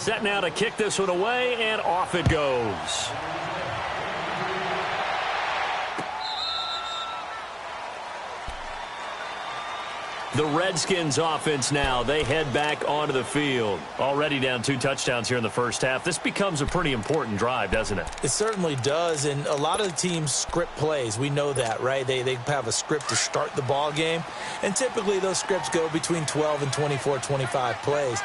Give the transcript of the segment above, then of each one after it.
Set now to kick this one away, and off it goes. The Redskins offense now, they head back onto the field. Already down 2 touchdowns here in the first half. This becomes a pretty important drive, doesn't it? It certainly does, and a lot of the teams script plays. We know that, right? They have a script to start the ball game, and typically those scripts go between 12 and 24, 25 plays.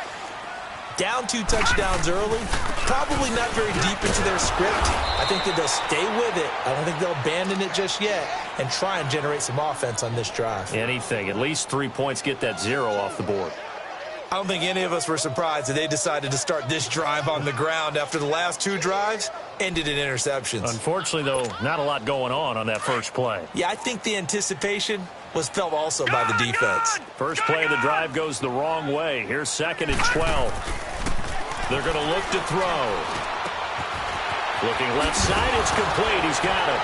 Down 2 touchdowns early, probably not very deep into their script. I think that they'll stay with it. I don't think they'll abandon it just yet and try and generate some offense on this drive. Anything. At least 3 points, get that 0 off the board. I don't think any of us were surprised that they decided to start this drive on the ground after the last 2 drives ended in interceptions. Unfortunately, though, not a lot going on that first play. Yeah, I think the anticipation was felt also by the defense. First play of the drive goes the wrong way. Here's 2nd and 12. They're going to look to throw. Looking left side, it's complete. He's got it.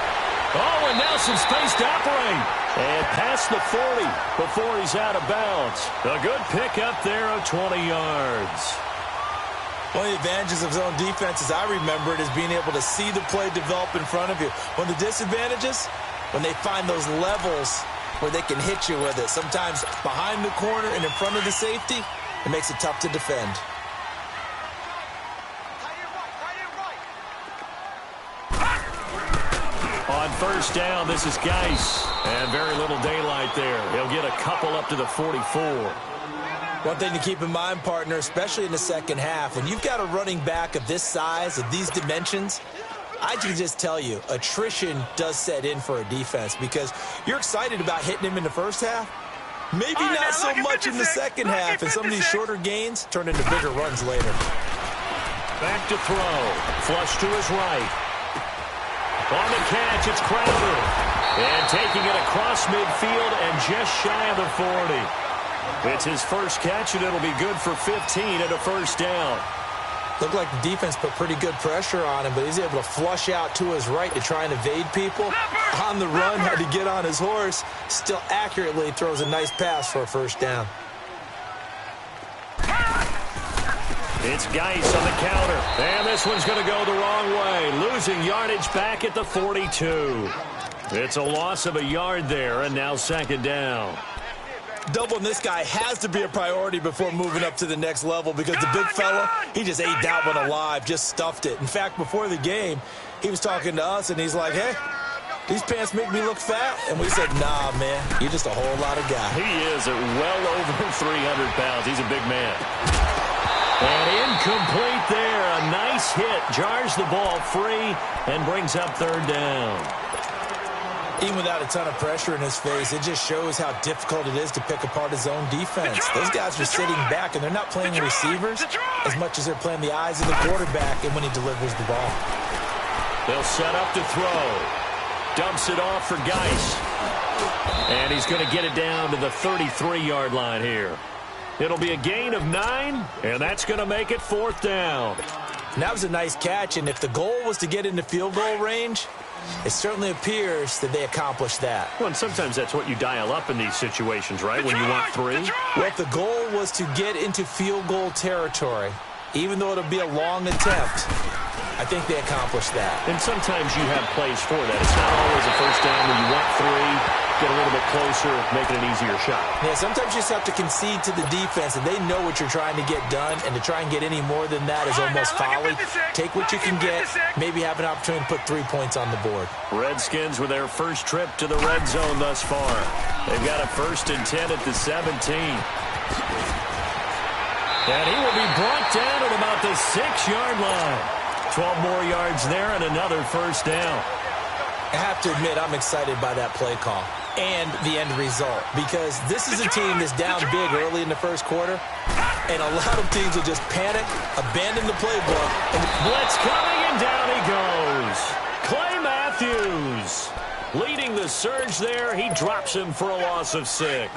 Oh, and now some space to operate. And past the 40 before he's out of bounds. A good pickup there of 20 yards. One of the advantages of zone defense, as I remember it, is being able to see the play develop in front of you. One of the disadvantages, when they find those levels where they can hit you with it, sometimes behind the corner and in front of the safety, it makes it tough to defend. On first down, this is Geis. And very little daylight there. He'll get a couple up to the 44. One thing to keep in mind, partner, especially in the second half, when you've got a running back of this size, of these dimensions, I can just tell you, attrition does set in for a defense because you're excited about hitting him in the first half. Maybe not so much in the second half, and some of these shorter gains turn into bigger runs later. Back to throw. Flush to his right. On the catch, it's Crowder. And taking it across midfield and just shy of the 40. It's his first catch, and it'll be good for 15 and a first down. Looked like the defense put pretty good pressure on him, but he's able to flush out to his right to try and evade people. On the run, had to get on his horse. Still accurately throws a nice pass for a first down. It's Geis on the counter. And this one's going to go the wrong way. Losing yardage back at the 42. It's a loss of a yard there, and now 2nd down. Doubling this guy has to be a priority before moving up to the next level because the big fella, he just ate that one alive, just stuffed it. In fact, before the game, he was talking to us, and he's like, hey, these pants make me look fat. And we said, nah, man, you're just a whole lot of guy. He is at well over 300 pounds. He's a big man. And incomplete there. A nice hit. Jars the ball free and brings up 3rd down. Even without a ton of pressure in his face, it just shows how difficult it is to pick apart his own defense. Those guys are sitting back, and they're not playing receivers as much as they're playing the eyes of the quarterback and when he delivers the ball. They'll set up to throw. Dumps it off for Geis. And he's going to get it down to the 33-yard line here. It'll be a gain of 9, and that's going to make it 4th down. And that was a nice catch, and if the goal was to get into field goal range, it certainly appears that they accomplished that. Well, and sometimes that's what you dial up in these situations, right, when you want 3? Well, if the goal was to get into field goal territory, even though it'll be a long attempt, I think they accomplished that. And sometimes you have plays for that. It's not always a first down when you want 3. Get a little bit closer, make it an easier shot. Yeah, sometimes you just have to concede to the defense, and they know what you're trying to get done, and to try and get any more than that is almost folly. Take what you can get, maybe have an opportunity to put 3 points on the board. Redskins with their first trip to the red zone thus far. They've got a 1st and 10 at the 17. And he will be brought down at about the 6-yard line. 12 more yards there and another first down. I have to admit, I'm excited by that play call and the end result because this is a team that's down big early in the first quarter, and a lot of teams will just panic, abandon the playbook, and blitz coming, and down he goes. Clay Matthews leading the surge there. He drops him for a loss of 6.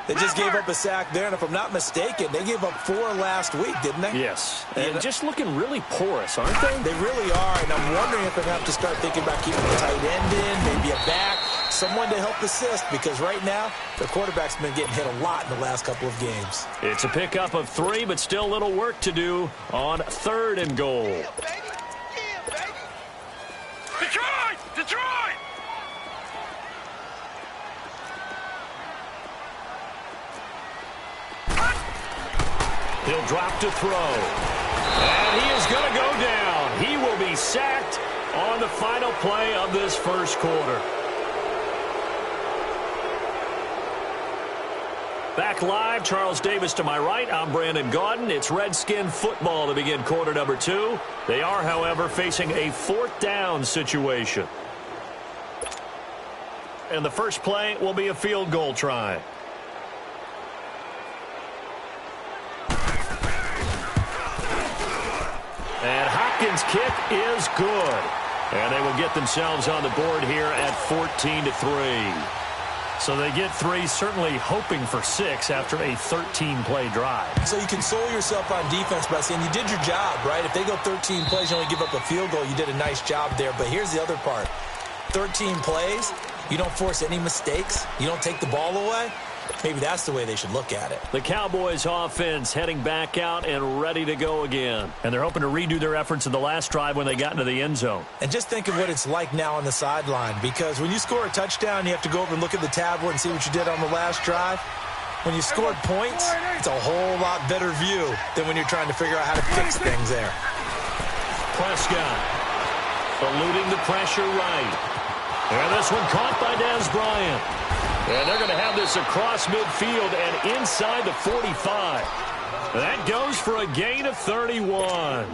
They just gave up a sack there, and if I'm not mistaken, they gave up 4 last week, didn't they? Yes, and just looking really porous, aren't they? They really are, and I'm wondering if they're going to have to start thinking about keeping the tight end in, maybe a back, someone to help assist, because right now the quarterback's been getting hit a lot in the last couple of games. It's a pickup of 3, but still a little work to do on 3rd and goal. Detroit! Detroit! He'll drop to throw. And he is going to go down. He will be sacked on the final play of this first quarter. Back live, Charles Davis to my right. I'm Brandon Gaudin. It's Redskin football to begin quarter number 2. They are, however, facing a 4th down situation. And the first play will be a field goal try. And Hopkins' kick is good. And they will get themselves on the board here at 14-3. So they get 3, certainly hoping for 6 after a 13-play drive. So you console yourself on defense by saying you did your job, right? If they go 13 plays, you only give up a field goal, you did a nice job there. But here's the other part. 13 plays, you don't force any mistakes, you don't take the ball away. Maybe that's the way they should look at it. The Cowboys offense heading back out and ready to go again. And they're hoping to redo their efforts in the last drive when they got into the end zone. And just think of what it's like now on the sideline, because when you score a touchdown, you have to go over and look at the tablet and see what you did on the last drive. When you scored points, it's a whole lot better view than when you're trying to figure out how to fix things there. Prescott eluding the pressure right. And this one caught by Dez Bryant. And they're going to have this across midfield and inside the 45. That goes for a gain of 31.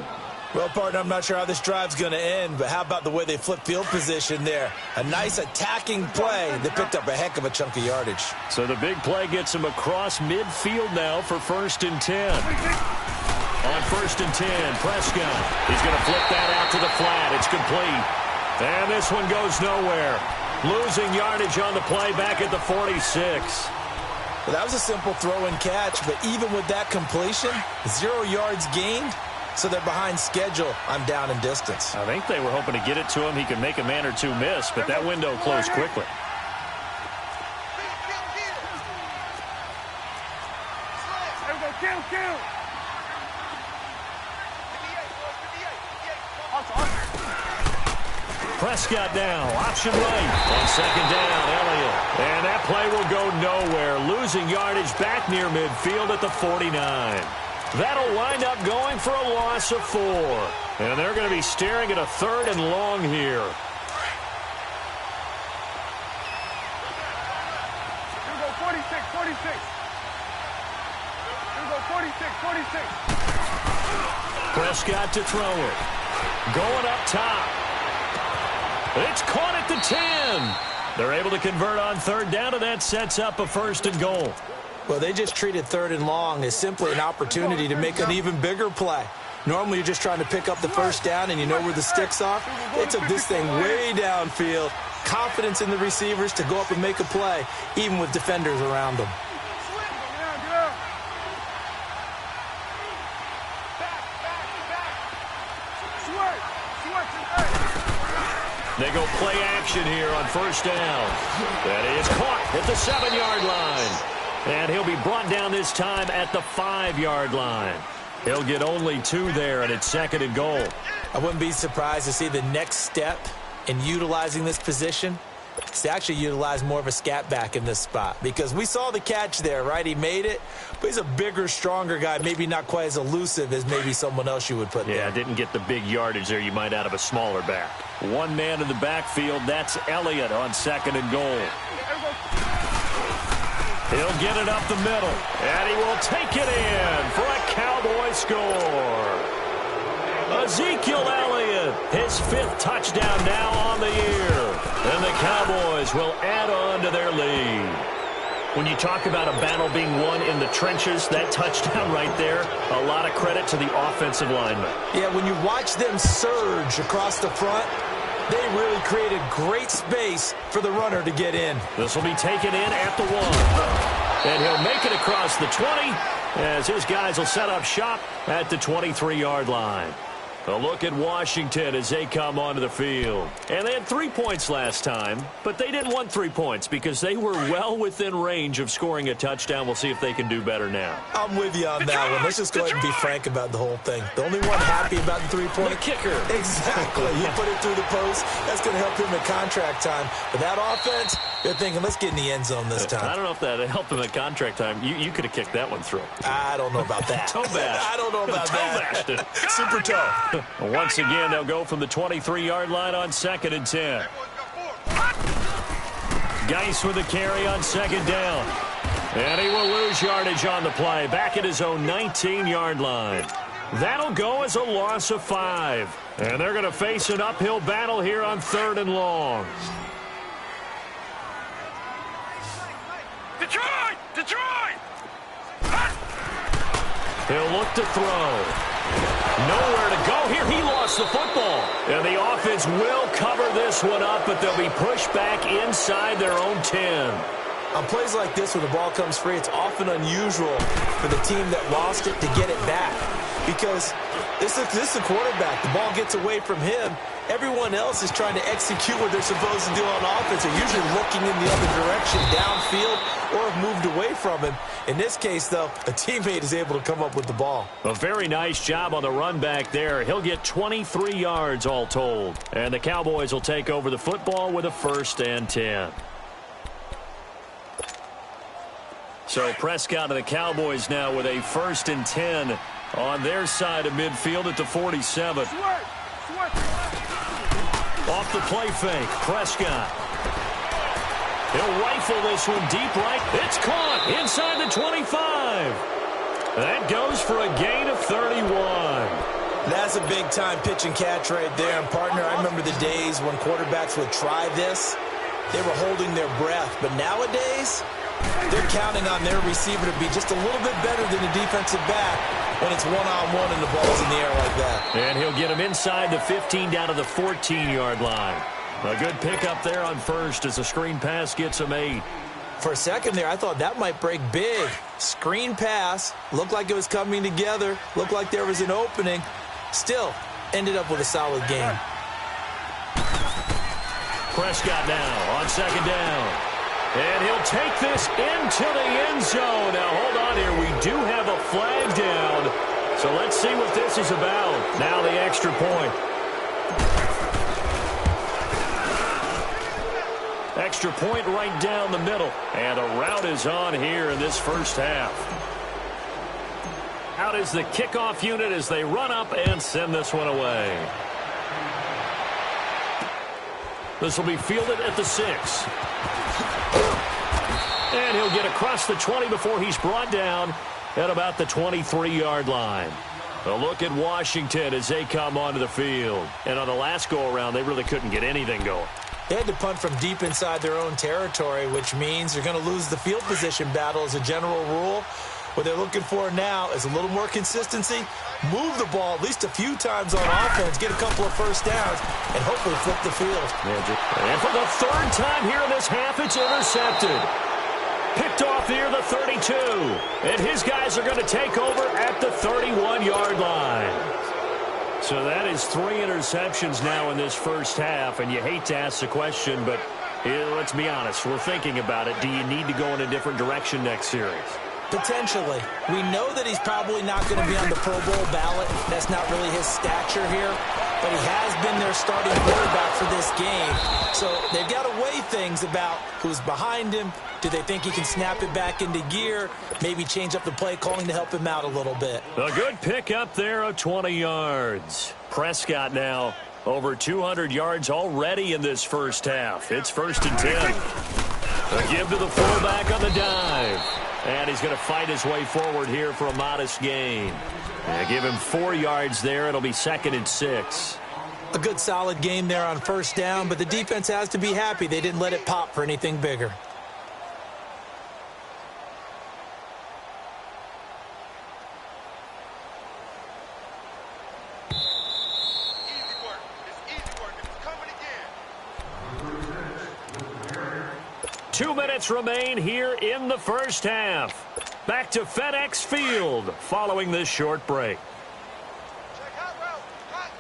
Well, partner, I'm not sure how this drive's going to end, but how about the way they flip field position there? A nice attacking play that picked up a heck of a chunk of yardage. So the big play gets him across midfield now for 1st and 10. On 1st and 10, Prescott. He's going to flip that out to the flat. It's complete. And this one goes nowhere. Losing yardage on the play back at the 46. Well, that was a simple throw and catch, but even with that completion, 0 yards gained, so they're behind schedule. I'm down in distance. I think they were hoping to get it to him. He could make a man or 2 miss, but that window closed quickly. Kill. Prescott now, option right. On 2nd down, Elliott. And that play will go nowhere. Losing yardage back near midfield at the 49. That'll wind up going for a loss of 4. And they're going to be staring at a 3rd and long here. Here we go, 46. Here we go, 46. Prescott to throw it. Going up top. It's caught at the 10. They're able to convert on 3rd down, and that sets up a 1st and goal. Well, they just treated 3rd and long as simply an opportunity to make an even bigger play. Normally, you're just trying to pick up the 1st down, and you know where the sticks are. They took this thing way downfield. Confidence in the receivers to go up and make a play, even with defenders around them. They go play action here on 1st down. That is caught at the 7-yard line. And he'll be brought down this time at the 5-yard line. He'll get only 2 there, and it's 2nd and goal. I wouldn't be surprised to see the next step in utilizing this position is to actually utilize more of a scat back in this spot, because we saw the catch there, right? He made it, but he's a bigger, stronger guy, maybe not quite as elusive as maybe someone else you would put there. Yeah, didn't get the big yardage there you might out of a smaller back. 1 man in the backfield, that's Elliott on 2nd and goal. He'll get it up the middle, and he will take it in for a Cowboy score. Ezekiel Elliott, his 5th touchdown now on the year. And the Cowboys will add on to their lead. When you talk about a battle being won in the trenches, that touchdown right there, a lot of credit to the offensive linemen. Yeah, when you watch them surge across the front, they really created great space for the runner to get in. This will be taken in at the 1. And he'll make it across the 20 as his guys will set up shop at the 23-yard line. A look at Washington as they come onto the field. And they had 3 points last time, but they didn't want 3 points because they were well within range of scoring a touchdown. We'll see if they can do better now. I'm with you on that one. Let's just go ahead and be frank about the whole thing. The only one happy about the three-point. The kicker. Exactly. You put it through the post. That's going to help him at contract time. But that offense, they're thinking, let's get in the end zone this time. I don't know if that helped him at contract time. You could have kicked that one through. I don't know about that. Toe bash. I don't know about that. Toe bashed it. Super toe. Once again, they'll go from the 23-yard line on 2nd and 10. Geis with the carry on 2nd down. And he will lose yardage on the play, back at his own 19-yard line. That'll go as a loss of 5. And they're going to face an uphill battle here on 3rd and long. Detroit! Detroit! He'll look to throw. Nowhere to go here. He lost the football. And the offense will cover this one up, but they'll be pushed back inside their own 10. On plays like this where the ball comes free, it's often unusual for the team that lost it to get it back. Because this is the quarterback. The ball gets away from him. Everyone else is trying to execute what they're supposed to do on offense. They're usually looking in the other direction, downfield, or have moved away from him. In this case, though, a teammate is able to come up with the ball. A very nice job on the run back there. He'll get 23 yards all told. And the Cowboys will take over the football with a 1st and 10. So Prescott and the Cowboys now with a 1st and 10 on their side of midfield at the 47. Off the play fake, Prescott. He'll rifle this one deep right. It's caught inside the 25. That goes for a gain of 31. That's a big-time pitch and catch right there. And, partner, I remember the days when quarterbacks would try this. They were holding their breath. But nowadays, they're counting on their receiver to be just a little bit better than the defensive back when it's one-on-one and the ball's in the air like that. And he'll get him inside the 15 down to the 14-yard line. A good pickup there on 1st as the screen pass gets him 8. For a second there, I thought that might break big. Screen pass, looked like it was coming together, looked like there was an opening. Still, ended up with a solid game. Prescott now on 2nd down. And he'll take this into the end zone. Now, hold on here. We do have a flag down. So let's see what this is about. Now the extra point. Extra point right down the middle. And a route is on here in this first half. Out is the kickoff unit as they run up and send this one away. This will be fielded at the 6. And he'll get across the 20 before he's brought down at about the 23-yard line. A look at Washington as they come onto the field. And on the last go-around, they really couldn't get anything going. They had to punt from deep inside their own territory, which means they're going to lose the field position battle as a general rule. What they're looking for now is a little more consistency, move the ball at least a few times on offense, get a couple of first downs, and hopefully flip the field. And for the 3rd time here in this half, it's intercepted. Picked off near the 32. And his guys are going to take over at the 31-yard line. So that is 3 interceptions now in this first half. And you hate to ask the question, but let's be honest. We're thinking about it. Do you need to go in a different direction next series? Potentially. We know that he's probably not going to be on the Pro Bowl ballot. That's not really his stature here. But he has been their starting quarterback for this game. So they've got to weigh things about who's behind him. Do they think he can snap it back into gear? Maybe change up the play calling to help him out a little bit. A good pick up there of 20 yards. Prescott now over 200 yards already in this first half. It's 1st and 10. A give to the fullback on the dive. And he's going to fight his way forward here for a modest gain. And give him 4 yards there. It'll be 2nd and 6. A good solid game there on 1st down, but the defense has to be happy they didn't let it pop for anything bigger. Easy work. It's easy work. It's coming again. 2 minutes remain here in the first half. Back to FedEx Field following this short break. Check hot route. Hot.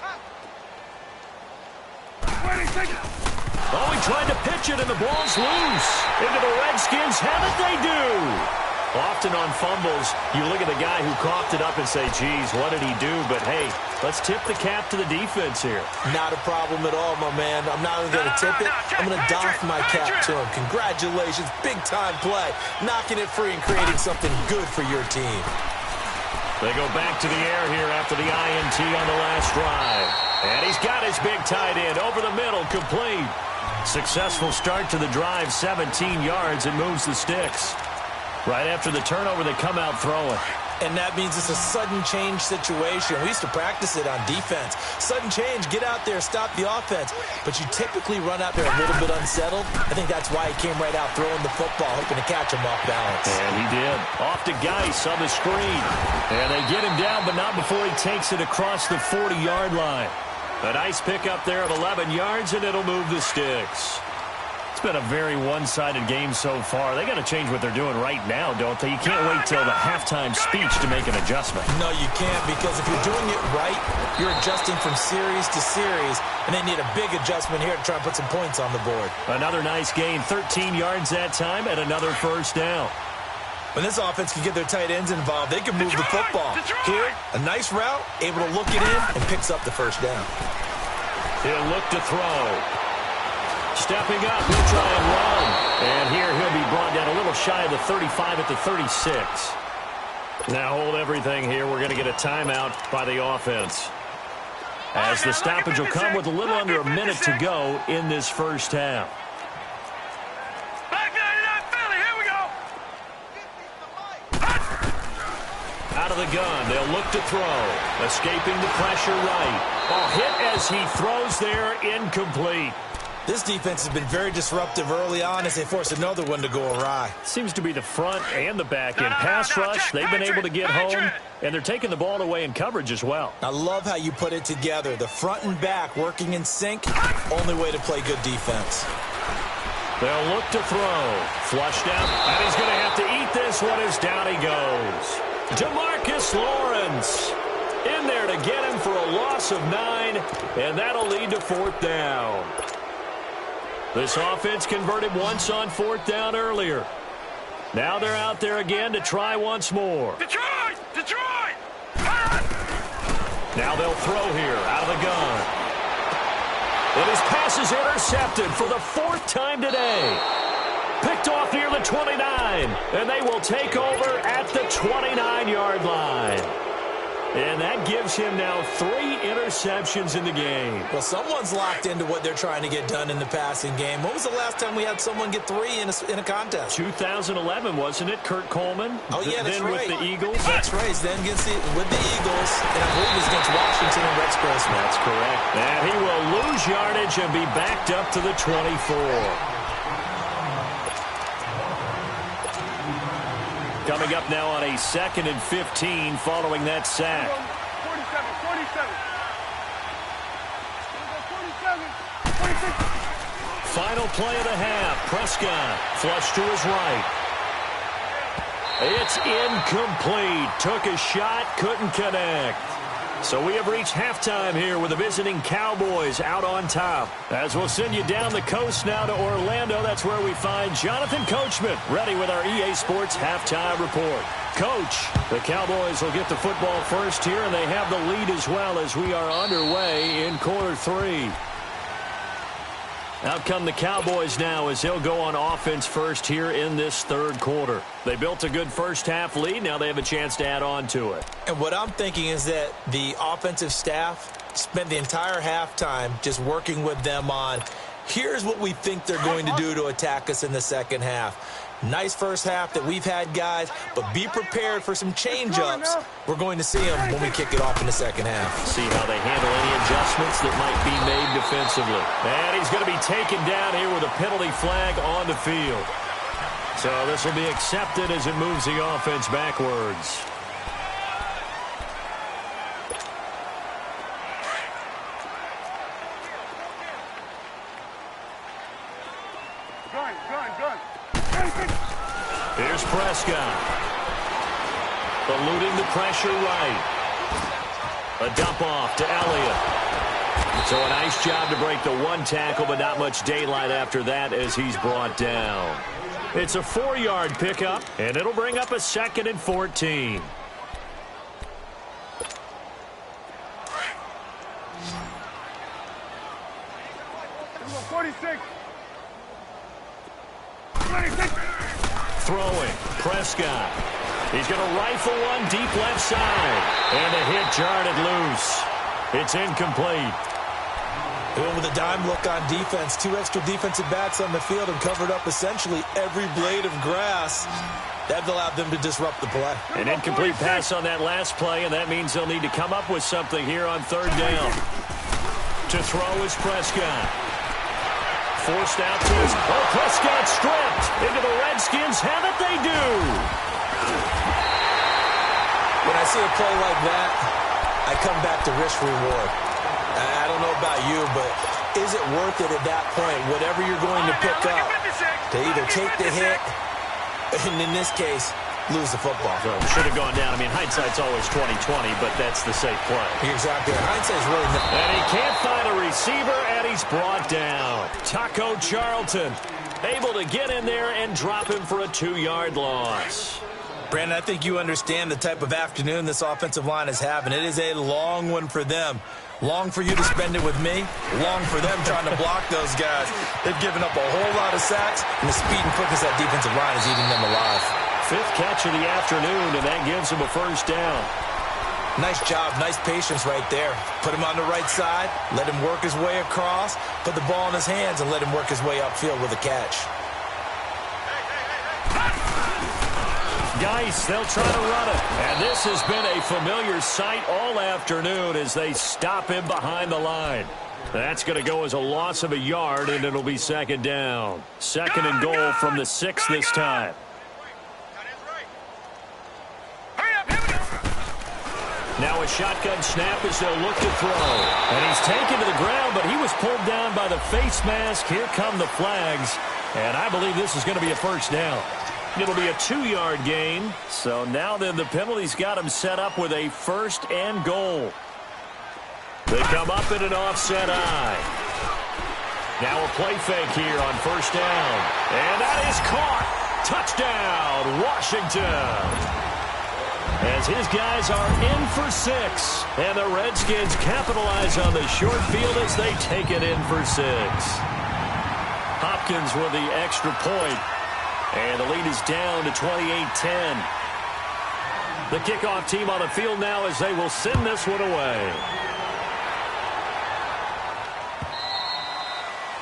Oh, he tried to pitch it, and the ball's loose. Into the Redskins have it, they do. Often on fumbles, you look at the guy who coughed it up and say, geez, what did he do? But, hey, let's tip the cap to the defense here. Not a problem at all, my man. I'm not only going to tip it, I'm going to doff my cap to him. Congratulations, big-time play. Knocking it free and creating something good for your team. They go back to the air here after the INT on the last drive. And he's got his big tight end over the middle, complete. Successful start to the drive, 17 yards, and moves the sticks. Right after the turnover, they come out throwing. And that means it's a sudden change situation. We used to practice it on defense. Sudden change, get out there, stop the offense. But you typically run out there a little bit unsettled. I think that's why he came right out throwing the football, hoping to catch him off balance. And he did. Off to Geis on the screen. And they get him down, but not before he takes it across the 40-yard line. A nice pickup there of 11 yards, and it'll move the sticks. It's been a very one-sided game so far. They got to change what they're doing right now, don't they? You can't wait till the halftime speech to make an adjustment. No, you can't, because if you're doing it right, you're adjusting from series to series, and they need a big adjustment here to try and put some points on the board. Another nice gain, 13 yards that time, and another first down. When this offense can get their tight ends involved, they can move the football. Here, a nice route, able to look it in, and picks up the first down. He'll look to throw. Stepping up, he'll try and run. And here he'll be brought down a little shy of the 35 at the 36. Now hold everything here. We're going to get a timeout by the offense. As the stoppage will come with a little under a minute to go in this first half. Out of the gun, they'll look to throw. Escaping the pressure right. Ball hit as he throws there, incomplete. This defense has been very disruptive early on as they force another one to go awry. Seems to be the front and the back end. Pass rush, they've been able to get home, and they're taking the ball away in coverage as well. I love how you put it together. The front and back working in sync, only way to play good defense. They'll look to throw. Flushed out, and he's going to have to eat this one as down he goes. DeMarcus Lawrence in there to get him for a loss of 9, and that'll lead to fourth down. This offense converted once on fourth down earlier. Now they're out there again to try once more. Detroit! Detroit! Now they'll throw here out of the gun. And his pass is intercepted for the fourth time today. Picked off near the 29, and they will take over at the 29-yard line. And that gives him now 3 interceptions in the game. Well, someone's locked into what they're trying to get done in the passing game. When was the last time we had someone get 3 in a contest? 2011, wasn't it? Kurt Coleman? Oh, yeah, that's then right. with the Eagles? That's right. Then with the Eagles, and I believe it's against Washington and Rex Grossman. That's correct. And he will lose yardage and be backed up to the 24. Coming up now on a 2nd and 15 following that sack. 47. Final play of the half. Prescott flush to his right. It's incomplete. Took a shot, couldn't connect. So we have reached halftime here with the visiting Cowboys out on top. As we'll send you down the coast now to Orlando, that's where we find Jonathan Coachman ready with our EA Sports halftime report. Coach, the Cowboys will get the football first here, and they have the lead as well as we are underway in quarter 3. Out come the Cowboys now as they'll go on offense first here in this third quarter. They built a good first half lead. Now they have a chance to add on to it. And what I'm thinking is that the offensive staff spent the entire halftime just working with them on, here's what we think they're going to do to attack us in the second half. Nice first half that we've had, guys, but be prepared for some change-ups. We're going to see them when we kick it off in the second half. See how they handle any adjustments that might be made defensively. And he's going to be taken down here with a penalty flag on the field. So this will be accepted as it moves the offense backwards. Gun. Here's Prescott. Eluding the pressure right. A dump off to Elliott. So a nice job to break the one tackle, but not much daylight after that as he's brought down. It's a 4-yard pickup, and it'll bring up a 2nd and 14. Throwing, Prescott. He's going to rifle one deep left side. And a hit jarred it loose. It's incomplete. And with a dime look on defense, 2 extra defensive backs on the field and covered up essentially every blade of grass. That allowed them to disrupt the play. An incomplete pass on that last play, and that means they'll need to come up with something here on 3rd down. To throw is Prescott. Forced out to his... Oh, Prescott stripped into the Redskins. Have it, they do. When I see a play like that, I come back to risk-reward. I don't know about you, but is it worth it at that point, whatever you're going to pick up, to either take the hit, and in this case, lose the football? So should have gone down. I mean, hindsight's always 20/20, but that's the safe play. Exactly. Hindsight's really not. And he can't find a receiver, and he's brought down. Taco Charlton able to get in there and drop him for a 2-yard loss. Brandon, I think you understand the type of afternoon this offensive line is having. It is a long one for them. Long for you to spend it with me. Long for them trying to block those guys. They've given up a whole lot of sacks, and the speed and quickness of that defensive line is eating them alive. 5th catch of the afternoon, and that gives him a 1st down. Nice job, nice patience right there. Put him on the right side, let him work his way across, put the ball in his hands, and let him work his way upfield with a catch. Geis, they'll try to run it. And this has been a familiar sight all afternoon as they stop him behind the line. That's going to go as a loss of a yard, and it'll be 2nd down. 2nd and goal from the 6 this time. Now a shotgun snap as they'll look to throw. And he's taken to the ground, but he was pulled down by the face mask. Here come the flags. And I believe this is going to be a 1st down. It'll be a 2-yard gain. So now then the penalty's got him set up with a 1st and goal. They come up in an offset eye. Now a play fake here on 1st down. And that is caught. Touchdown, Washington. As his guys are in for 6. And the Redskins capitalize on the short field as they take it in for 6. Hopkins with the extra point. And the lead is down to 28-10. The kickoff team on the field now as they will send this one away.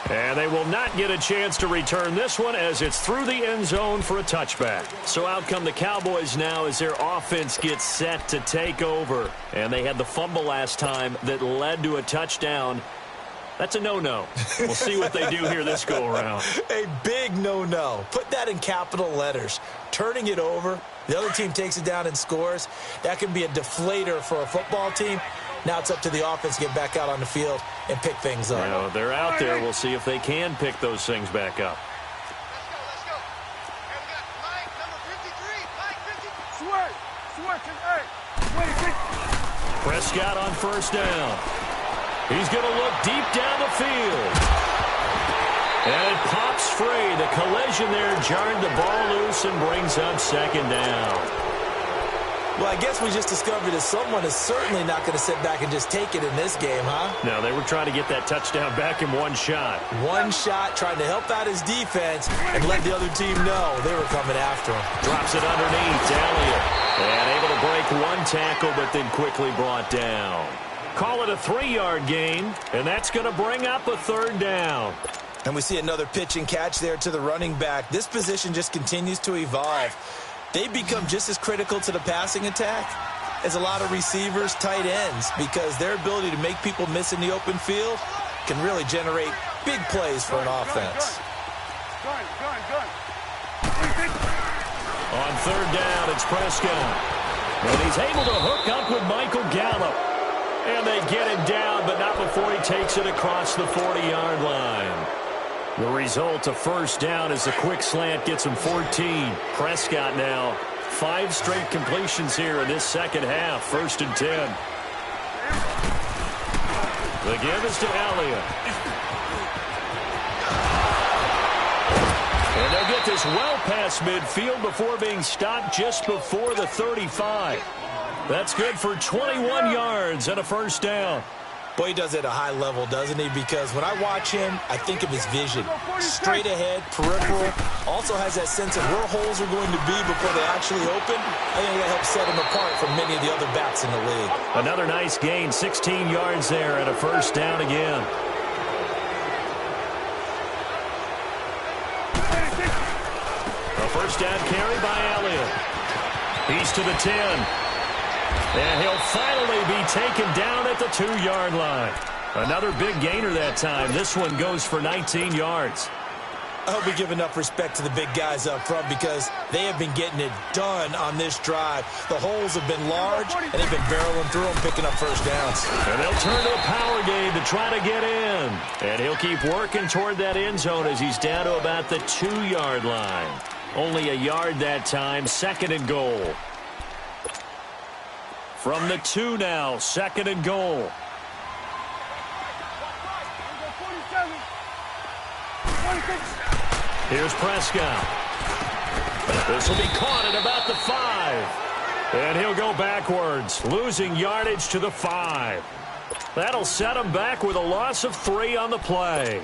And they will not get a chance to return this one as it's through the end zone for a touchback. So out come the Cowboys now as their offense gets set to take over. And they had the fumble last time that led to a touchdown. That's a no-no. We'll see what they do here this go-around. A big no-no. Put that in capital letters. Turning it over, the other team takes it down and scores. That can be a deflator for a football team. Now it's up to the offense to get back out on the field and pick things up. Well, they're out there. We'll see if they can pick those things back up. Let's go. Here we got Mike, number 53. Mike, 53. Switch. Prescott on 1st down. He's going to look deep down the field. And it pops free. The collision there jarred the ball loose and brings up 2nd down. Well, I guess we just discovered that someone is certainly not going to sit back and just take it in this game, huh? No, they were trying to get that touchdown back in one shot. One shot, trying to help out his defense and let the other team know they were coming after him. Drops it underneath. Elliott. And able to break one tackle, but then quickly brought down. Call it a 3-yard gain, and that's going to bring up a 3rd down. And we see another pitch and catch there to the running back. This position just continues to evolve. They become just as critical to the passing attack as a lot of receivers, tight ends, because their ability to make people miss in the open field can really generate big plays for an offense. On 3rd down, it's Prescott. And he's able to hook up with Michael Gallup. And they get him down, but not before he takes it across the 40-yard line. The result, a 1st down as the quick slant gets him 14. Prescott now, 5 straight completions here in this 2nd half. 1st and 10. The give is to Elliott. And they'll get this well past midfield before being stopped just before the 35. That's good for 21 yards and a first down. Boy, he does it at a high level, doesn't he? Because when I watch him, I think of his vision. Straight ahead, peripheral. Also has that sense of where holes are going to be before they actually open. I think that helps set him apart from many of the other backs in the league. Another nice gain, 16 yards there and a first down again. A first down carry by Elliott. He's to the 10. And he'll finally be taken down at the 2-yard line. Another big gainer that time. This one goes for 19 yards. I hope we give enough respect to the big guys up front because they have been getting it done on this drive. The holes have been large, and they've been barreling through them, picking up first downs. And they'll turn to a power game to try to get in. And he'll keep working toward that end zone as he's down to about the 2-yard line. Only a yard that time, 2nd and goal. From the 2 now, 2nd and goal. Here's Prescott. This will be caught at about the 5. And he'll go backwards, losing yardage to the 5. That'll set him back with a loss of 3 on the play.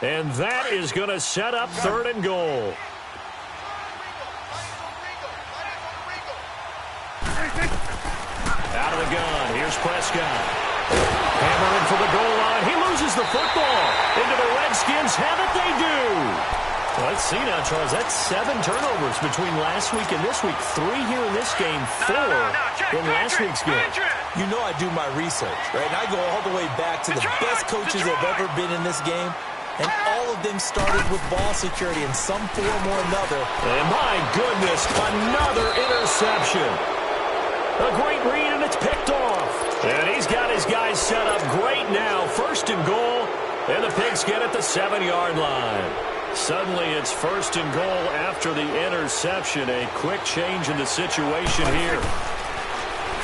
And that is going to set up 3rd and goal. Out of the gun, here's Prescott. Hammering for the goal line. He loses the football. Into the Redskins have it, they do. Well, let's see now, Charles. That's 7 turnovers between last week and this week. 3 here in this game, 4 in last week's game. You know I do my research, right? And I go all the way back to the best coaches that have ever been in this game. And all of them started with ball security in some form or another. And my goodness, another interception. A great read, and it's picked off. And he's got his guys set up great now. 1st and goal, and the Pigs get at the 7-yard line. Suddenly it's 1st and goal after the interception. A quick change in the situation here.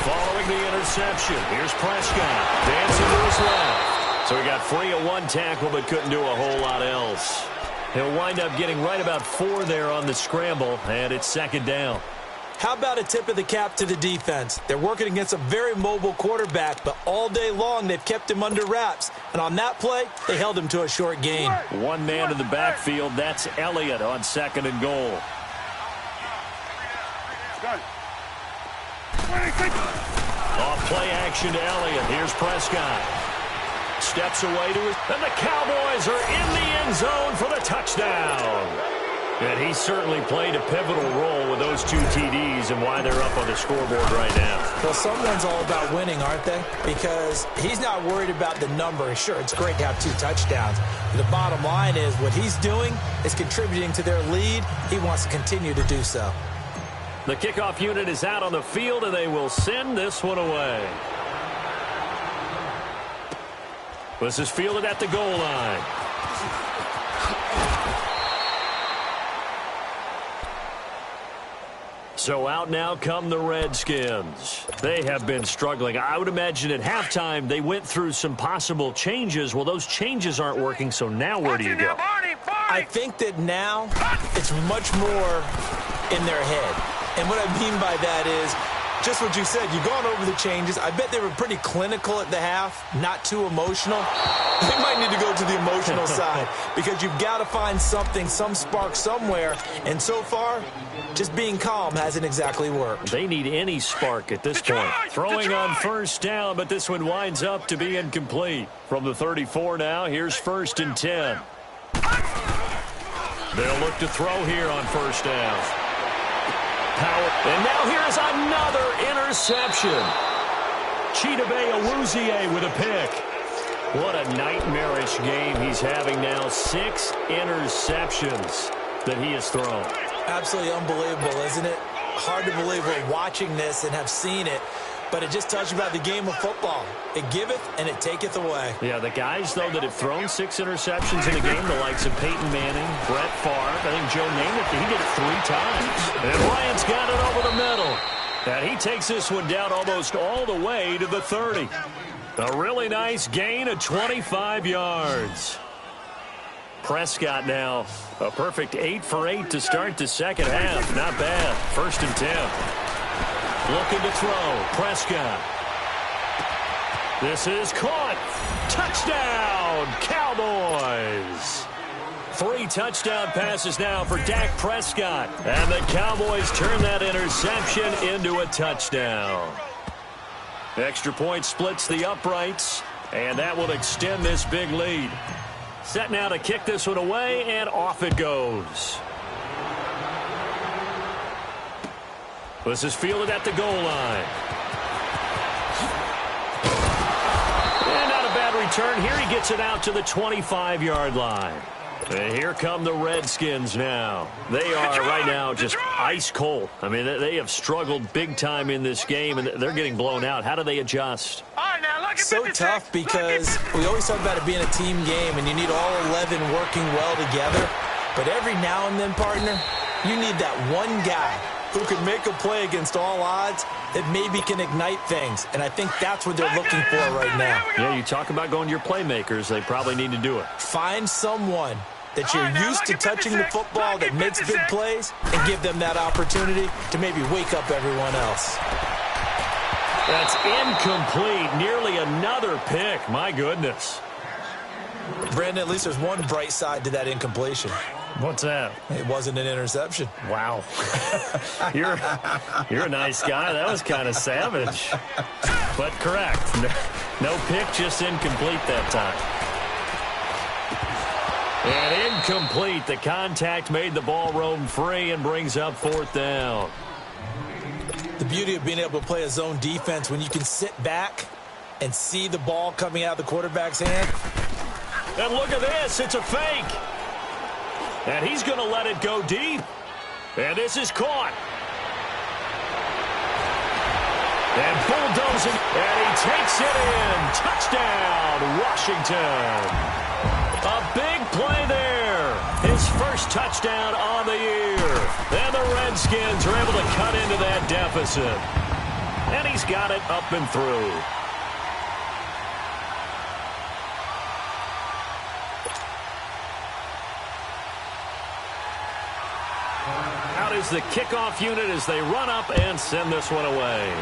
Following the interception, here's Prescott. Dancing to his left. So he got free of 1 tackle but couldn't do a whole lot else. He'll wind up getting right about 4 there on the scramble, and it's 2nd down. How about a tip of the cap to the defense? They're working against a very mobile quarterback, but all day long they've kept him under wraps. And on that play, they held him to a short gain. 1 man in the backfield. That's Elliott on 2nd and goal. Off play action to Elliott. Here's Prescott. Steps away to his... And the Cowboys are in the end zone for the touchdown. And he certainly played a pivotal role with those 2 TDs and why they're up on the scoreboard right now. Well, someone's all about winning, aren't they? Because he's not worried about the number. Sure, it's great to have 2 touchdowns. But the bottom line is what he's doing is contributing to their lead. He wants to continue to do so. The kickoff unit is out on the field, and they will send this one away. This is fielded at the goal line. So out now come the Redskins. They have been struggling. I would imagine at halftime they went through some possible changes. Well, those changes aren't working, so now where do you go? I think that now it's much more in their head. And what I mean by that is just what you said. You've gone over the changes. I bet they were pretty clinical at the half, not too emotional. They might need to go to the emotional side because you've got to find something, some spark somewhere. And so far, just being calm hasn't exactly worked. They need any spark at this point. Throwing on 1st down, but this one winds up to be incomplete. From the 34 now, here's 1st and 10. They'll look to throw here on 1st down. Power. And now here's another interception. Chidobe Awuzie with a pick. What a nightmarish game he's having now. 6 interceptions that he has thrown. Absolutely unbelievable, isn't it? Hard to believe we're watching this and have seen it, but it just tells you about the game of football. It giveth and it taketh away. Yeah, the guys, though, that have thrown 6 interceptions in a game, the likes of Peyton Manning, Brett Favre, I think Joe Namath, he did it 3 times. And Bryant's got it over the middle. And he takes this one down almost all the way to the 30. A really nice gain of 25 yards. Prescott now a perfect 8 for 8 to start the second half. Not bad. 1st and 10. Looking to throw. Prescott. This is caught. Touchdown, Cowboys. 3 touchdown passes now for Dak Prescott. And the Cowboys turn that interception into a touchdown. Extra point splits the uprights, and that will extend this big lead. Set now to kick this one away, and off it goes. This is fielded at the goal line. And not a bad return. Here he gets it out to the 25-yard line. And here come the Redskins now. They are right now just ice cold. I mean, they have struggled big time in this game, and they're getting blown out. How do they adjust? So tough because we always talk about it being a team game, and you need all 11 working well together. But every now and then, partner, you need that one guy who can make a play against all odds that maybe can ignite things. And I think that's what they're looking for right now. Yeah, you talk about going to your playmakers. They probably need to do it. Find someone that you're used to touching the football that makes big plays and give them that opportunity to maybe wake up everyone else. That's incomplete. Nearly another pick. My goodness. Brandon, at least there's one bright side to that incompletion. What's that? It wasn't an interception. Wow. You're a nice guy. That was kind of savage. But correct. No pick, just incomplete that time. And incomplete. The contact made the ball roam free and brings up 4th down. The beauty of being able to play a zone defense when you can sit back and see the ball coming out of the quarterback's hand. And look at this. It's a fake. And he's going to let it go deep. And this is caught. And bulldozing. And he takes it in. Touchdown, Washington. A big play there. His first touchdown on the year. And the Redskins are able to cut into that deficit. And he's got it up and through. Out is the kickoff unit as they run up and send this one away.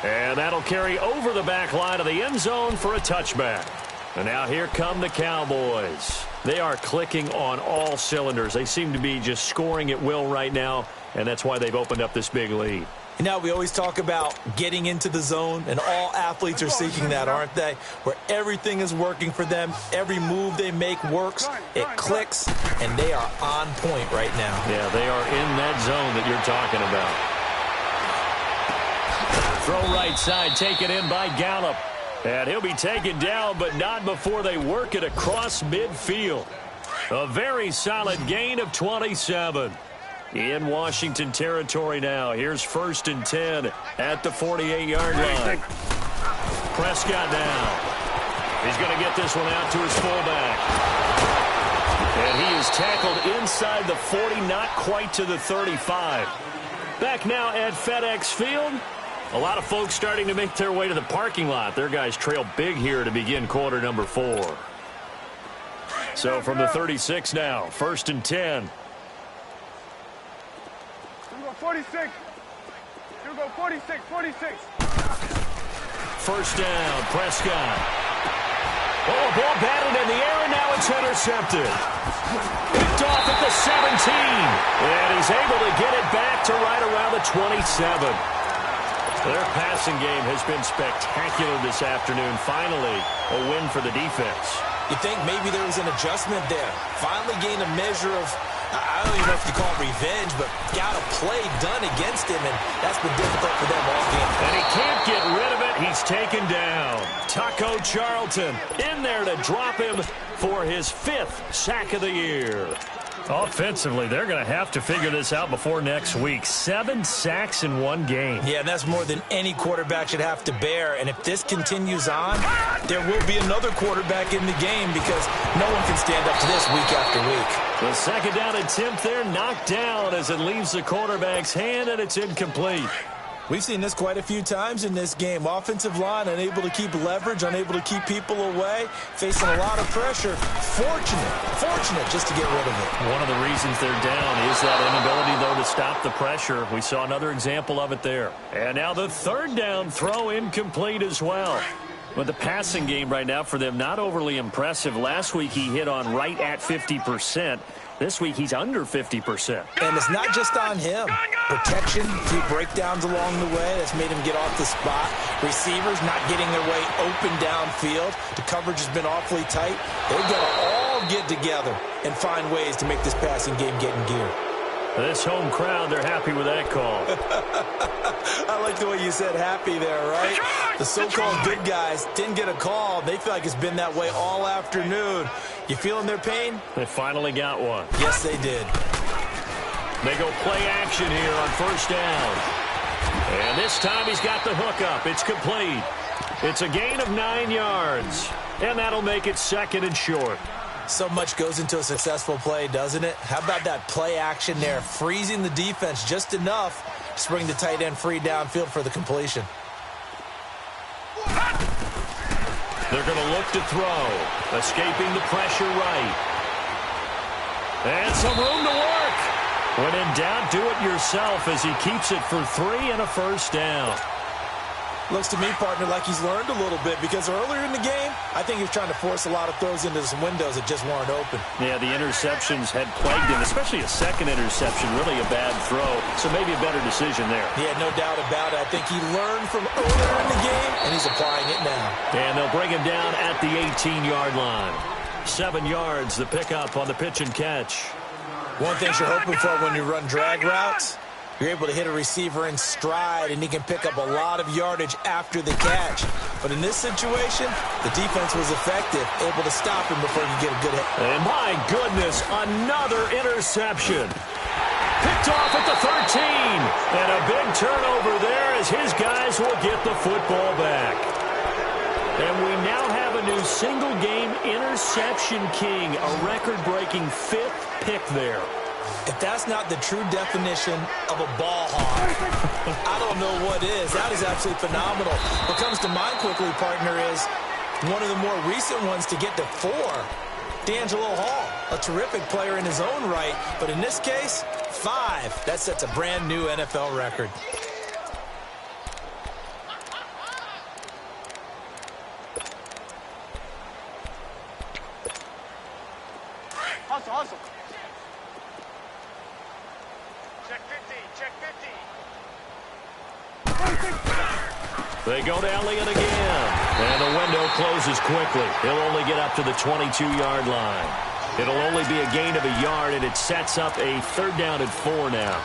And that'll carry over the back line of the end zone for a touchback. And now here come the Cowboys. They are clicking on all cylinders. They seem to be just scoring at will right now, and that's why they've opened up this big lead. And now we always talk about getting into the zone, and all athletes are seeking that, aren't they? Where everything is working for them. Every move they make works. It clicks, and they are on point right now. Yeah, they are in that zone that you're talking about. Throw right side, taken in by Gallup. And he'll be taken down, but not before they work it across midfield. A very solid gain of 27. In Washington territory now. Here's 1st and 10 at the 48-yard line. Prescott now. He's going to get this one out to his fullback. And he is tackled inside the 40, not quite to the 35. Back now at FedEx Field. A lot of folks starting to make their way to the parking lot. Their guys trail big here to begin quarter number 4. So from the 36 now, 1st and 10. You go 46. You go 46, 46. First down, Prescott. Oh, ball batted in the air, and now it's intercepted. Picked off at the 17. And he's able to get it back to right around the 27. Their passing game has been spectacular this afternoon. Finally, a win for the defense. You think maybe there was an adjustment there. Finally gained a measure of, I don't even know if you call it revenge, but got a play done against him, and that's been difficult for them all game. And he can't get rid of it. He's taken down. Taco Charlton in there to drop him for his 5th sack of the year. Offensively, they're going to have to figure this out before next week. 7 sacks in one game. Yeah, and that's more than any quarterback should have to bear. And if this continues on, there will be another quarterback in the game because no one can stand up to this week after week. The second down attempt there knocked down as it leaves the quarterback's hand, and it's incomplete. We've seen this quite a few times in this game. Offensive line unable to keep leverage, unable to keep people away, facing a lot of pressure. Fortunate just to get rid of it. One of the reasons they're down is that inability, though, to stop the pressure. We saw another example of it there. And now the third down throw incomplete as well. But the passing game right now for them, not overly impressive. Last week he hit on right at 50%. This week he's under 50%. And it's not just on him. Protection, a few breakdowns along the way that's made him get off the spot. Receivers not getting their way open downfield. The coverage has been awfully tight. They've got to all get together and find ways to make this passing game get in gear. This home crowd, they're happy with that call. I like the way you said happy there, right? The so-called good guys didn't get a call. They feel like it's been that way all afternoon. You feeling their pain? They finally got one. Yes, they did. They go play action here on first down. And this time he's got the hook up. It's complete. It's a gain of 9 yards. And that'll make it second and short. So much goes into a successful play, doesn't it? How about that play action there, freezing the defense just enough to bring the tight end free downfield for the completion. They're going to look to throw, escaping the pressure right. And some room to work. When in doubt, do it yourself as he keeps it for 3 and a first down. Looks to me, partner, like he's learned a little bit because earlier in the game, I think he was trying to force a lot of throws into some windows that just weren't open. Yeah, the interceptions had plagued him, especially a second interception, really a bad throw. So maybe a better decision there. Yeah, no doubt about it. I think he learned from earlier in the game, and he's applying it now. And they'll bring him down at the 18-yard line. 7 yards, the pickup on the pitch and catch. One thing you're hoping for when you run drag routes, you're able to hit a receiver in stride, and he can pick up a lot of yardage after the catch. But in this situation, the defense was effective, able to stop him before he could get a good hit. And my goodness, another interception. Picked off at the 13. And a big turnover there as his guys will get the football back. And we now have a new single-game interception king, a record-breaking 5th pick there. If that's not the true definition of a ball hawk, I don't know what is. That is absolutely phenomenal. What comes to mind quickly, partner, is one of the more recent ones to get to 4. D'Angelo Hall, a terrific player in his own right, but in this case, 5. That sets a brand new NFL record. Hustle. Check 50. They go to Elliott again. And the window closes quickly. He'll only get up to the 22-yard line. It'll only be a gain of a yard, and it sets up a 3rd down and 4 now.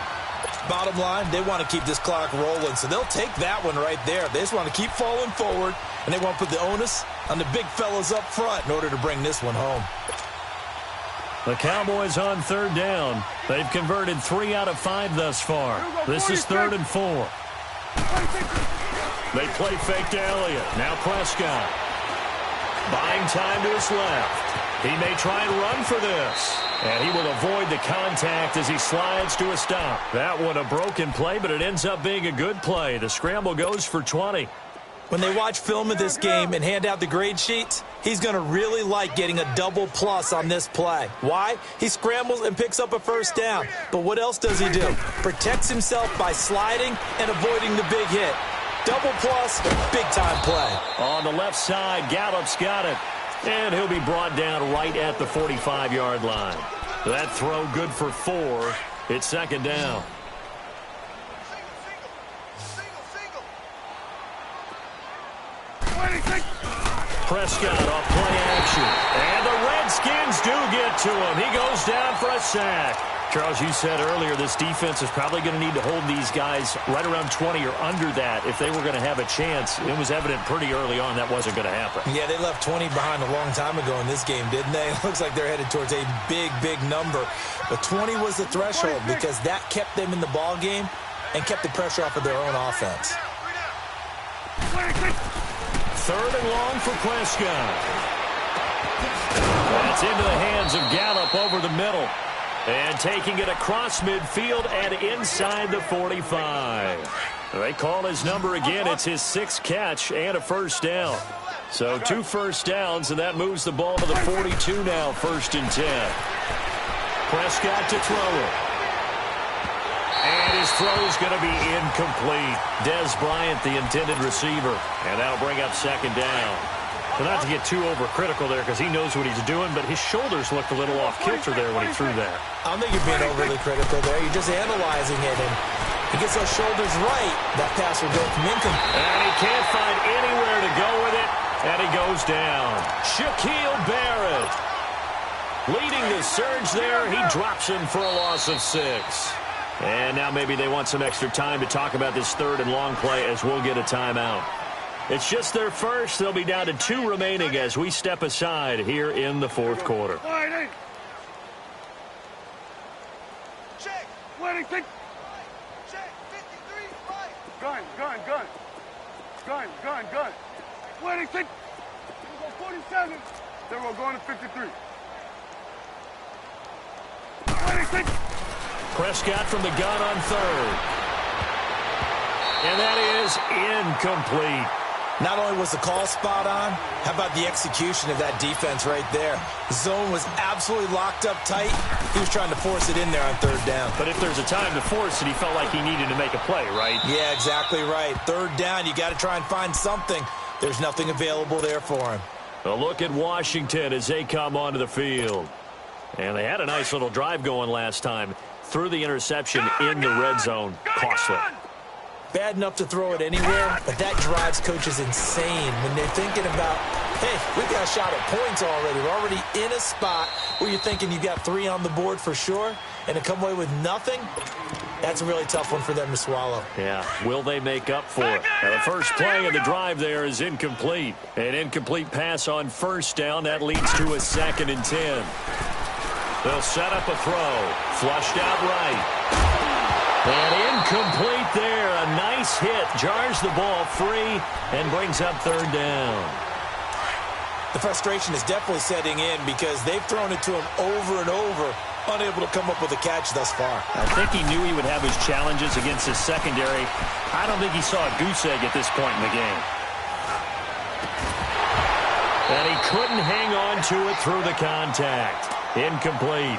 Bottom line, they want to keep this clock rolling, so they'll take that one right there. They just want to keep falling forward, and they want to put the onus on the big fellas up front in order to bring this one home. The Cowboys on 3rd down. They've converted 3 out of 5 thus far. This is 3rd and 4. They play fake to Elliott. Now Prescott. Buying time to his left. He may try and run for this. And he will avoid the contact as he slides to a stop. That one a broken play, but it ends up being a good play. The scramble goes for 20. When they watch film of this game and hand out the grade sheets, he's going to really like getting a double plus on this play. Why? He scrambles and picks up a first down. But what else does he do? Protects himself by sliding and avoiding the big hit. Double plus, big-time play. On the left side, Gallup's got it. And he'll be brought down right at the 45-yard line. That throw good for 4. It's 2nd down. Prescott off play action. And the Redskins do get to him. He goes down for a sack. Charles, you said earlier this defense is probably going to need to hold these guys right around 20 or under that if they were going to have a chance. It was evident pretty early on that wasn't going to happen. Yeah, they left 20 behind a long time ago in this game, didn't they? It looks like they're headed towards a big, big number. But 20 was the threshold because that kept them in the ball game and kept the pressure off of their own offense. 3rd and long for Prescott. That's into the hands of Gallup over the middle. And taking it across midfield and inside the 45. They call his number again. It's his 6th catch and a first down. So 2 first downs, and that moves the ball to the 42 now, 1st and 10. Prescott to throw it. And his throw is going to be incomplete. Dez Bryant, the intended receiver. And that'll bring up 2nd down. Well, not to get too overcritical there because he knows what he's doing, but his shoulders looked a little off kilter there when he threw that. I don't think you're being overly critical there. You're just analyzing it, and he gets those shoulders right. That pass will go from incomplete. And he can't find anywhere to go with it, and he goes down. Shaquille Barrett leading the surge there. He drops him for a loss of 6. And now maybe they want some extra time to talk about this 3rd and long play as we'll get a timeout. It's just their first. They'll be down to 2 remaining as we step aside here in the 4th quarter. Check. Wellington. Check. 53. Right. Gun. Wellington. Here we go, 47. Then we're going to 53. Wellington. Prescott from the gun on 3rd. And that is incomplete. Not only was the call spot on, how about the execution of that defense right there? The zone was absolutely locked up tight. He was trying to force it in there on 3rd down. But if there's a time to force it, he felt like he needed to make a play, right? Yeah, exactly right. 3rd down, you got to try and find something. There's nothing available there for him. A look at Washington as they come onto the field. And they had a nice little drive going last time. Threw the interception in the red zone. Costly. Bad enough to throw it anywhere, but that drives coaches insane when they're thinking about, hey, we've got a shot at points already. We're already in a spot where you're thinking you've got 3 on the board for sure, and to come away with nothing, that's a really tough one for them to swallow. Yeah, will they make up for it? Now, the first play of the drive there is incomplete. An incomplete pass on 1st down. That leads to a 2nd and 10. They'll set up a throw. Flushed out right. And incomplete there. A nice hit. Jars the ball free and brings up 3rd down. The frustration is definitely setting in because they've thrown it to him over and over, unable to come up with a catch thus far. I think he knew he would have his challenges against his secondary. I don't think he saw a goose egg at this point in the game. And he couldn't hang on to it through the contact. Incomplete.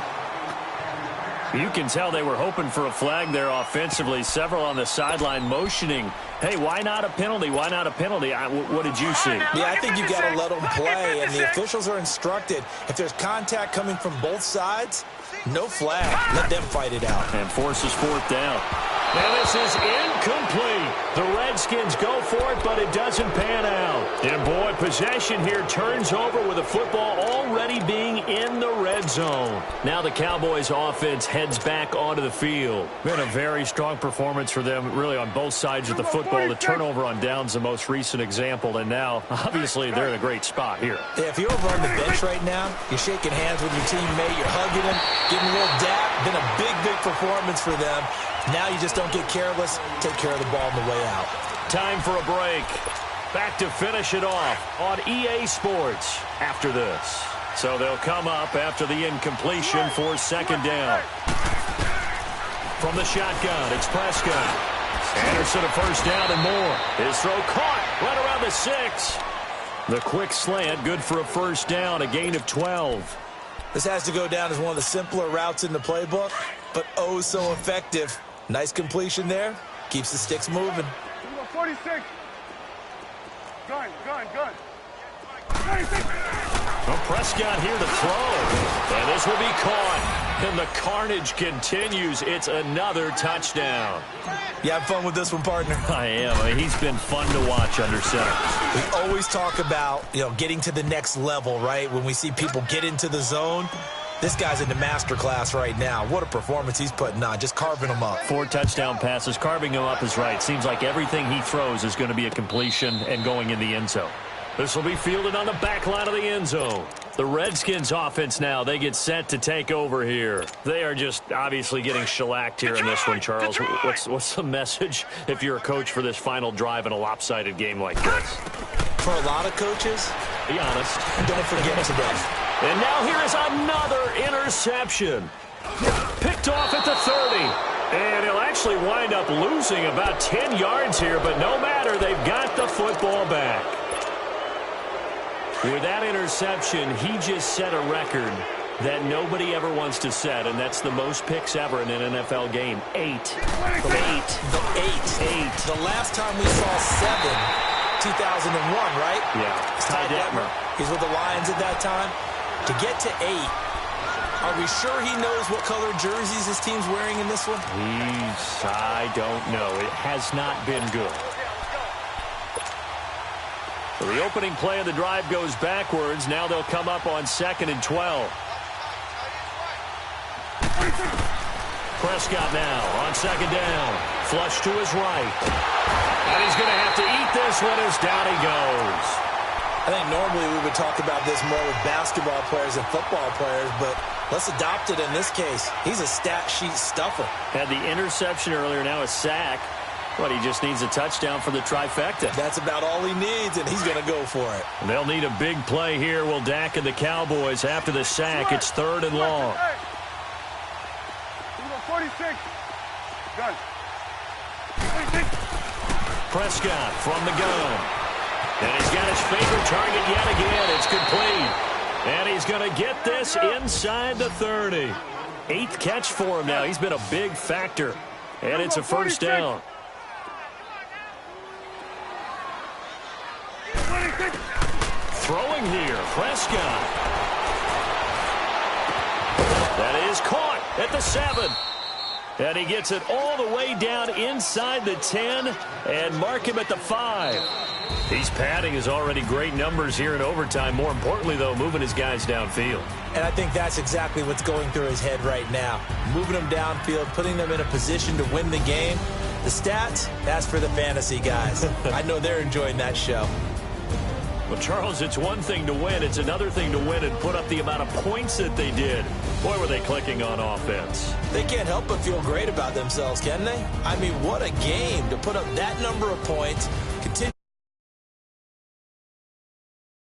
You can tell they were hoping for a flag there offensively. Several on the sideline motioning, hey, why not a penalty? Why not a penalty? What did you see? Yeah, I think you've got to let them play, and the officials are instructed. If there's contact coming from both sides, no flag. Let them fight it out. And forces 4th down. And this is incomplete. The Redskins go for it, but it doesn't pan out. And boy, possession here turns over with the football already being in the red zone. Now the Cowboys offense heads back onto the field. Been a very strong performance for them, really on both sides of the football. The turnover on downs the most recent example, and now, obviously, they're in a great spot here. Yeah, if you're over on the bench right now, you're shaking hands with your teammate, you're hugging him, getting a little dap. Been a big, big performance for them. Now you just don't get careless. Take care of the ball on the way out. Time for a break. Back to finish it off on EA Sports after this. So they'll come up after the incompletion for 2nd down. From the shotgun, it's Prescott. Anderson a 1st down and more. His throw caught right around the 6. The quick slant, good for a 1st down, a gain of 12. This has to go down as one of the simpler routes in the playbook, but oh so effective. Nice completion there. Keeps the sticks moving. 46. Gun. 46. Well, Prescott here to throw. And this will be caught. And the carnage continues. It's another touchdown. You have fun with this one, partner? I am. I mean, he's been fun to watch under center. We always talk about, getting to the next level, right? When we see people get into the zone. This guy's in the master class right now. What a performance he's putting on, just carving them up. 4 touchdown passes. Carving him up is right. Seems like everything he throws is going to be a completion and going in the end zone. This will be fielded on the back line of the end zone. The Redskins offense now, they get set to take over here. They are just obviously getting shellacked here in this one, Charles. What's the message if you're a coach for this final drive in a lopsided game like this? For a lot of coaches, be honest. Don't forget today. And now here is another interception. Picked off at the 30. And he'll actually wind up losing about 10 yards here, but no matter, they've got the football back. With that interception, he just set a record that nobody ever wants to set, and that's the most picks ever in an NFL game. 8. 8. The last time we saw 7, 2001, right? Yeah. Ty Detmer. He's with the Lions at that time. To get to 8, are we sure he knows what color jerseys his team's wearing in this one? I don't know. It has not been good. So the opening play of the drive goes backwards. Now they'll come up on 2nd and 12. Prescott now on 2nd down. Flush to his right. And he's going to have to eat this one as down he goes. I think normally we would talk about this more with basketball players and football players, but let's adopt it in this case. He's a stat sheet stuffer. Had the interception earlier, now a sack. But he just needs a touchdown for the trifecta. That's about all he needs, and he's going to go for it. They'll need a big play here. Will Dak and the Cowboys after the sack? It's 3rd and long. 46. Gun. 46. Prescott from the gun. And he's got his favorite target yet again. It's complete. And he's going to get this inside the 30. 8th catch for him now. He's been a big factor. And it's a 1st down. Throwing here, Prescott. That is caught at the 7. And he gets it all the way down inside the 10 and mark him at the 5. He's padding his already great numbers here in overtime. More importantly, though, moving his guys downfield. And I think that's exactly what's going through his head right now. Moving them downfield, putting them in a position to win the game. The stats, that's for the fantasy guys. I know they're enjoying that show. Well, Charles, it's one thing to win. It's another thing to win and put up the amount of points that they did. Boy, were they clicking on offense. They can't help but feel great about themselves, can they? I mean, what a game to put up that number of points. Continue